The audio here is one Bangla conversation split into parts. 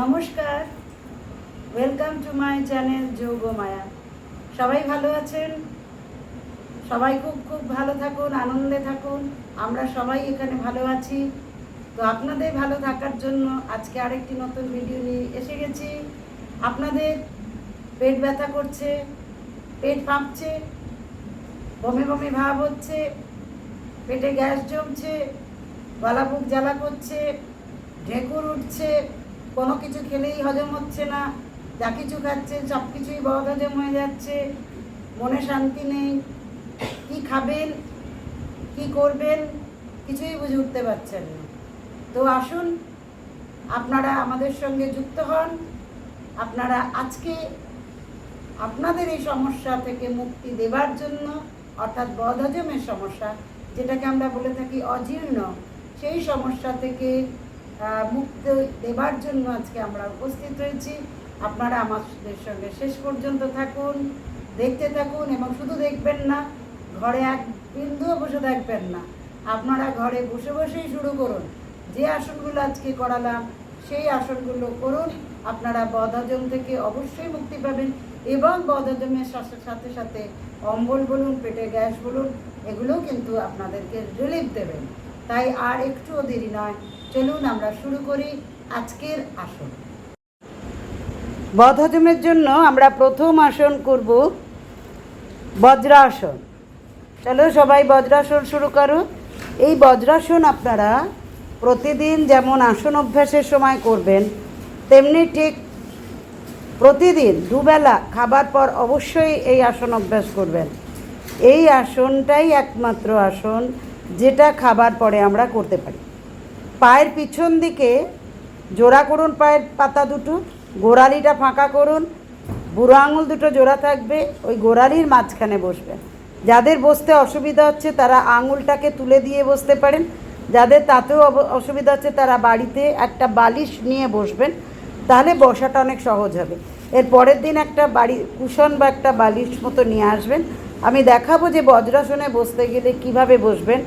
নমস্কার, ওয়েলকাম টু মাই চ্যানেল যোগ মায়া। সবাই ভালো আছেন? সবাই খুব খুব ভালো থাকুন, আনন্দে থাকুন। আমরা সবাই এখানে ভালো আছি। তো আপনাদের ভালো থাকার জন্য আজকে আরেকটি নতুন ভিডিও নিয়ে এসে গেছি। আপনাদের পেট ব্যথা করছে, পেট ফাঁপছে, বমি বমি ভাব হচ্ছে, পেটে গ্যাস জমছে, গলা বুক জ্বালা করছে, ঢেকুর উঠছে, কোনো কিছু খেলেই হজম হচ্ছে না, যা কিছু খাচ্ছেন সব কিছুই বদ হজম হয়ে যাচ্ছে, মনে শান্তি নেই, কি খাবেন কি করবেন কিছুই বুঝে উঠতে পারছেন না। তো আসুন আপনারা আমাদের সঙ্গে যুক্ত হন। আপনারা আজকে আপনাদের এই সমস্যা থেকে মুক্তি দেবার জন্য, অর্থাৎ বদহজমের সমস্যা যেটাকে আমরা বলে থাকি অজীর্ণ, সেই সমস্যা থেকে মুক্তি দেবার জন্য আজকে আমরা উপস্থিত হয়েছি। আপনারা আমাদের সঙ্গে শেষ পর্যন্ত থাকুন, দেখতে থাকুন, এবং শুধু দেখবেন না, ঘরে এক বিন্দুও বসে থাকবেন না। আপনারা ঘরে বসে বসেই শুরু করুন। যে আসনগুলো আজকে করালাম সেই আসনগুলো করুন। আপনারা বদহজম থেকে অবশ্যই মুক্তি পাবেন, এবং বদহজমের সাথে সাথে অম্বল বলুন, পেটে গ্যাস বলুন, এগুলোও কিন্তু আপনাদেরকে রিলিফ দেবেন। তাই আর একটুও দেরি নয়, চলুন আমরা শুরু করি আজকের আসন। বদহজমের জন্য আমরা প্রথম আসন করব বজ্রাসন। চলো সবাই বজ্রাসন শুরু করো। এই বজ্রাসন আপনারা প্রতিদিন যেমন আসন অভ্যাসের সময় করবেন, তেমনি ঠিক প্রতিদিন দুবেলা খাবার পর অবশ্যই এই আসন অভ্যাস করবেন। এই আসনটাই একমাত্র আসন যেটা খাবার পরে আমরা করতে পারি। পায়ের পিছন দিকে জোড়া করুন, পায়ের পাতা দুটো, গোড়ালিটা ফাঁকা করুন, বুড়ো আঙুল দুটো জোড়া থাকবে, ওই গোড়ালির মাঝখানে বসবেন। যাদের বসতে অসুবিধা হচ্ছে তারা আঙুলটাকে তুলে দিয়ে বসতে পারেন। যাদের তাতেও অসুবিধা হচ্ছে তারা বাড়িতে একটা বালিশ নিয়ে বসবেন, তাহলে বসাটা অনেক সহজ হবে। এর পরের দিন একটা কুশন বা একটা বালিশ মতো নিয়ে আসবেন। আমি দেখাবো যে বজ্রাসনে বসতে গেলে কিভাবে বসবেন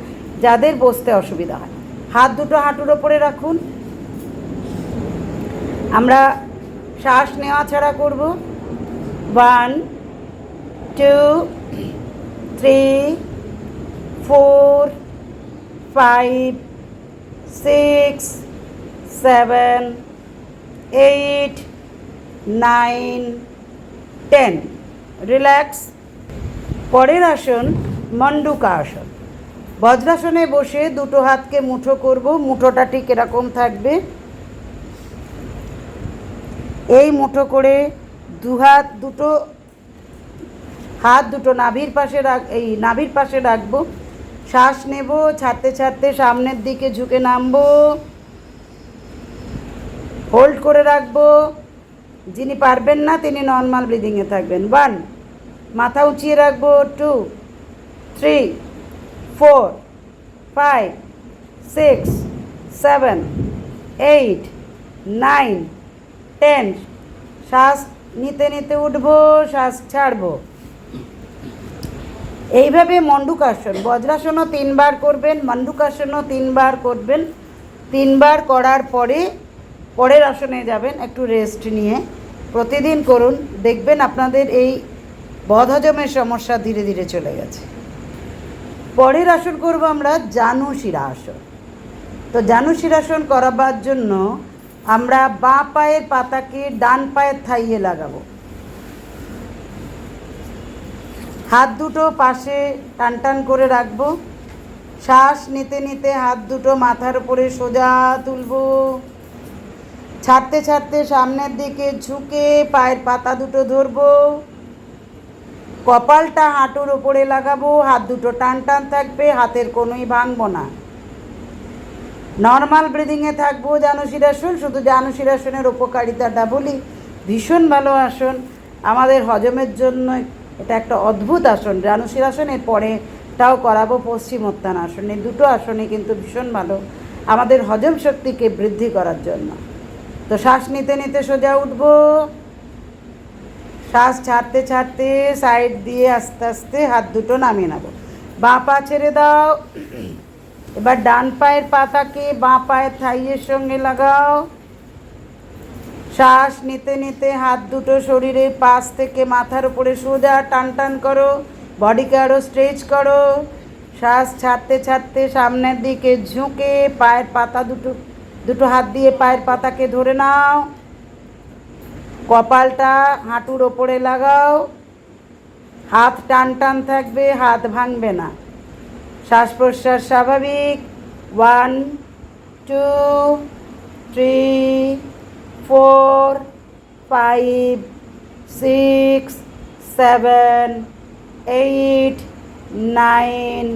যাদের বসতে অসুবিধা হয়। হাত দুটো হাঁটুর ওপরে রাখুন। আমরা শ্বাস নেওয়া ছাড়া করব। 1 2 3 4 5 6 7 8 9 10। রিল্যাক্স। পরের আসন মণ্ডুকা আসন। বজ্রাসনে বসে দুটো হাতকে মুঠো করব। মুঠোটা ঠিক এরকম থাকবে। এই মুঠো করে দুটো হাত দুটো নাভির পাশে রাখবো। শ্বাস নেব, ছাড়তে ছাড়তে সামনের দিকে ঝুঁকে নামবো, হোল্ড করে রাখবো। যিনি পারবেন না তিনি নর্মাল ব্রিদিংয়ে থাকবেন। 1, মাথা উঁচিয়ে রাখবো। 2 3 4 5 6 7 8 9 10। শ্বাস নিতে নিতে উঠবো, শ্বাস ছাড়বো। এইভাবে মণ্ডুকাসন, বজ্রাসনও 3 বার করবেন, মণ্ডুকাসনও 3 বার করবেন। 3 বার করার পরে পরের আসনে যাবেন একটু রেস্ট নিয়ে। প্রতিদিন করুন, দেখবেন আপনাদের এই বদহজমের সমস্যা ধীরে ধীরে চলে গেছে। পরের আসন করব আমরা জানুশিরা আসন। তো জানুশিরাসন করাবার জন্য আমরা বাঁ পায়ের পাতাকে ডান পায়ের থাইয়ে লাগাবো। হাত দুটো পাশে টান টান করে রাখবো। শ্বাস নিতে নিতে হাত দুটো মাথার উপরে সোজা তুলবো। ছাড়তে ছাড়তে সামনের দিকে ঝুঁকে পায়ের পাতা দুটো ধরবো। কপালটা হাঁটুর ওপরে লাগাবো। হাত দুটো টান টান থাকবে, হাতের কোনোই ভাঙবো না। নর্মাল ব্রিদিংয়ে থাকবো। জানুশিরাসন, শুধু জানুশিরাসনের উপকারিতাটা বলি, ভীষণ ভালো আসন আমাদের হজমের জন্য। এটা একটা অদ্ভুত আসন। জানুশিরাসনের পরেটাও করাবো পশ্চিমোত্তান আসন। এই দুটো আসনই কিন্তু ভীষণ ভালো আমাদের হজম শক্তিকে বৃদ্ধি করার জন্য। তো শ্বাস নিতে নিতে সোজা উঠবো। শ্বাস ছাড়তে ছাড়তে সাইড দিয়ে আস্তে আস্তে হাত দুটো নামিয়ে নেব। বাঁ পা ছেড়ে দাও। এবার ডান পায়ের পাতাকে বাঁ পায়ের থাইয়ের সঙ্গে লাগাও। শ্বাস নিতে নিতে হাত দুটো শরীরের পাশ থেকে মাথার উপরে সোজা টান টান করো, বডিকে আরও স্ট্রেচ করো। শ্বাস ছাড়তে ছাড়তে সামনের দিকে ঝুঁকে পায়ের পাতা দুটো হাত দিয়ে পায়ের পাতাকে ধরে নাও, কপালটা হাঁটুর ওপরে লাগাও, হাত টান টান থাকবে, হাত ভাঙবে না। শ্বাস প্রশ্বাস স্বাভাবিক। 1 2 3 4 5 6 7 8 9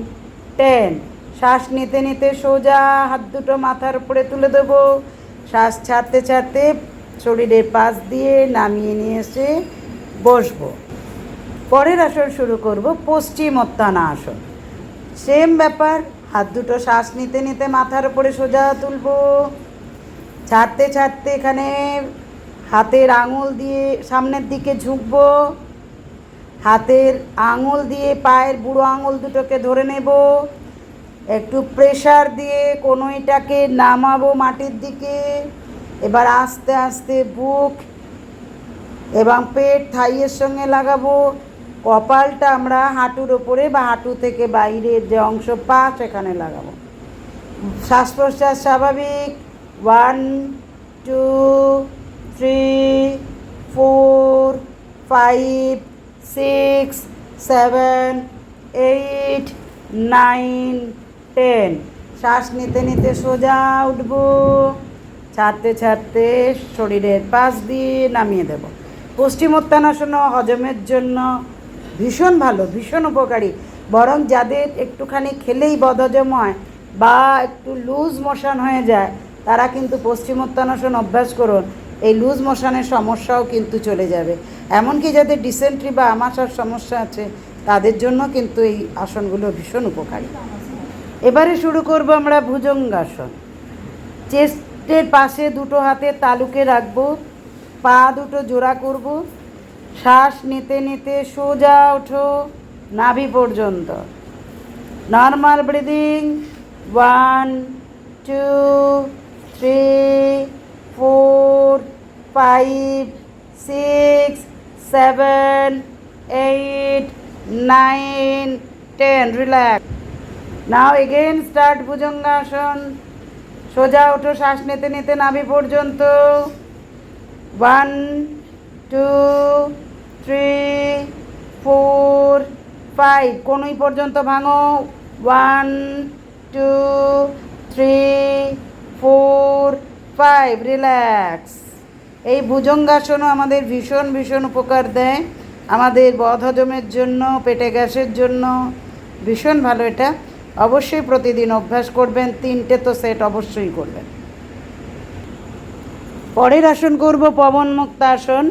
10। শ্বাস নিতে নিতে সোজা হাত দুটো মাথার উপরে তুলে দেবো। শ্বাস ছাড়তে ছাড়তে শরীরের পাশ দিয়ে নামিয়ে নিয়ে এসে বসবো। পরের আসন শুরু করব পশ্চিমোত্তানাসন। সেম ব্যাপার, হাত দুটো শ্বাস নিতে নিতে মাথার উপরে সোজা তুলবো, ছাড়তে ছাড়তে এখানে হাতের আঙুল দিয়ে সামনের দিকে ঝুঁকবো, হাতের আঙুল দিয়ে পায়ের বুড়ো আঙুল দুটোকে ধরে নেব, একটু প্রেসার দিয়ে কনুইটাকে নামাবো মাটির দিকে। এবার আস্তে আস্তে বুক এবং পেট থাইয়ের সঙ্গে লাগাবো, কপালটা আমরা হাঁটুর ওপরে বা হাঁটু থেকে বাইরের যে অংশ পা সেখানে লাগাবো। শ্বাস প্রশ্বাস স্বাভাবিক। 1 2 3 4 5 6 7 8 9 10। শ্বাস নিতে নিতে সোজা উঠবো, ছাড়তে ছাড়তে শরীরের পাশ দিয়ে নামিয়ে দেব। পশ্চিমোত্তানাসন হজমের জন্য ভীষণ ভালো, ভীষণ উপকারী। বরং যাদের একটুখানি খেলেই বদহজম হয় বা একটু লুজ মোশন হয়ে যায়, তারা কিন্তু পশ্চিমোত্তানাসন অভ্যাস করুন, এই লুজ মোশনের সমস্যাও কিন্তু চলে যাবে। এমনকি যাদের ডিসেন্ট্রি বা আমাশার সমস্যা আছে, তাদের জন্য কিন্তু এই আসনগুলো ভীষণ উপকারী। এবারে শুরু করব আমরা ভুজঙ্গাসন। চেস্টের পাশে দুটো হাতের তালুকে রাখবো, পা দুটো জোড়া করব, শ্বাস নিতে নিতে সোজা ওঠো নাভি পর্যন্ত। Normal breathing. 1 2 3 4 5 6 7 8 9 10। রিল্যাক্স। নাও এগেইন স্টার্ট ভুজঙ্গাসন। সোজা ওঠো শ্বাস নিতে নিতে নাভি পর্যন্ত। 1 2 3 4 5। কনুই পর্যন্ত ভাঙো। 1 2 3 4 5। রিল্যাক্স। এই ভুজঙ্গাসনও আমাদের ভীষণ ভীষণ উপকার দেয়, আমাদের বদহজমের জন্য, পেটে গ্যাসের জন্য ভীষণ ভালো। এটা অবশ্যই প্রতিদিন অভ্যাস করবেন, 3টে তো সেট অবশ্যই করবেন। পরের আসন করব পবনমুক্তাসন।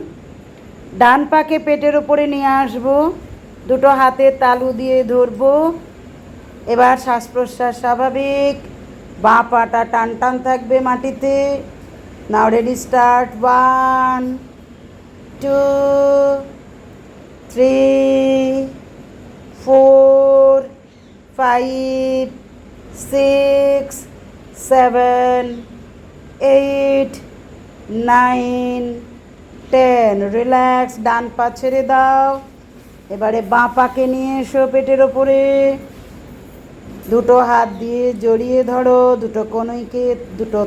ডান পাকে পেটের উপরে নিয়ে আসবো, দুটো হাতের তালু দিয়ে ধরবো। এবার শ্বাস প্রশ্বাস স্বাভাবিক, বাঁ পাটা টান টান থাকবে মাটিতে। নাও রেডি স্টার্ট। 1 2 3 4 5 6 7 8 9 10। রিল্যাক্স। ডান পা ছেড়ে দাও। এবারে বাঁ পাকে নিয়ে এসো পেটের ওপরে, দুটো হাত দিয়ে জড়িয়ে ধরো, দুটো কনুইকে দুটো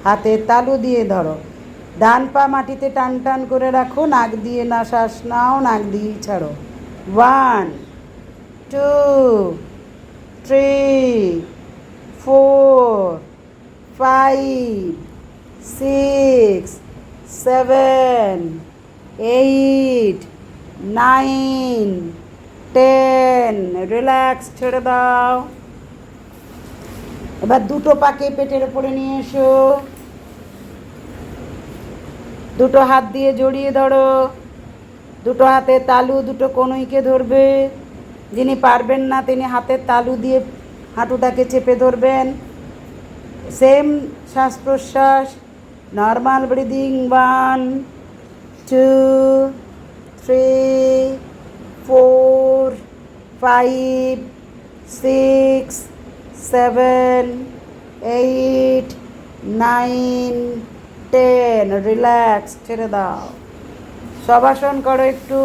হাতের তালু দিয়ে ধরো। ডান পা মাটিতে টান টান করে রাখো, নাক দিয়ে না শ্বাস নাও, নাক দিয়ে ছাড়ো। 1 2 3 4 5 6 7 8 9 10। রিল্যাক্স। ছেড়ে দাও। এবার দুটো পাকে পেটের উপরে নিয়ে এসো, দুটো হাত দিয়ে জড়িয়ে ধরো, দুটো হাতে তালু দুটো কনুইকে ধরবে। যিনি পারবেন না তিনি হাতের তালু দিয়ে হাঁটুটাকে চেপে ধরবেন। সেম শ্বাস প্রশ্বাস। Normal breathing. 1 2 3 4 5 6 7 8 9 টেন, রিল্যাক্স, ছেড়ে দাও। শবাসন করো একটু।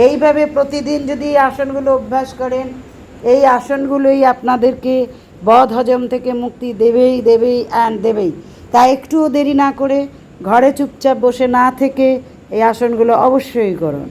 এইভাবে প্রতিদিন যদি এই আসনগুলো অভ্যাস করেন, এই আসনগুলোই আপনাদেরকে বদ হজম থেকে মুক্তি দেবেই দেবেই অ্যান্ড দেবেই। তাই একটুও দেরি না করে ঘরে চুপচাপ বসে না থেকে এই আসনগুলো অবশ্যই করুন।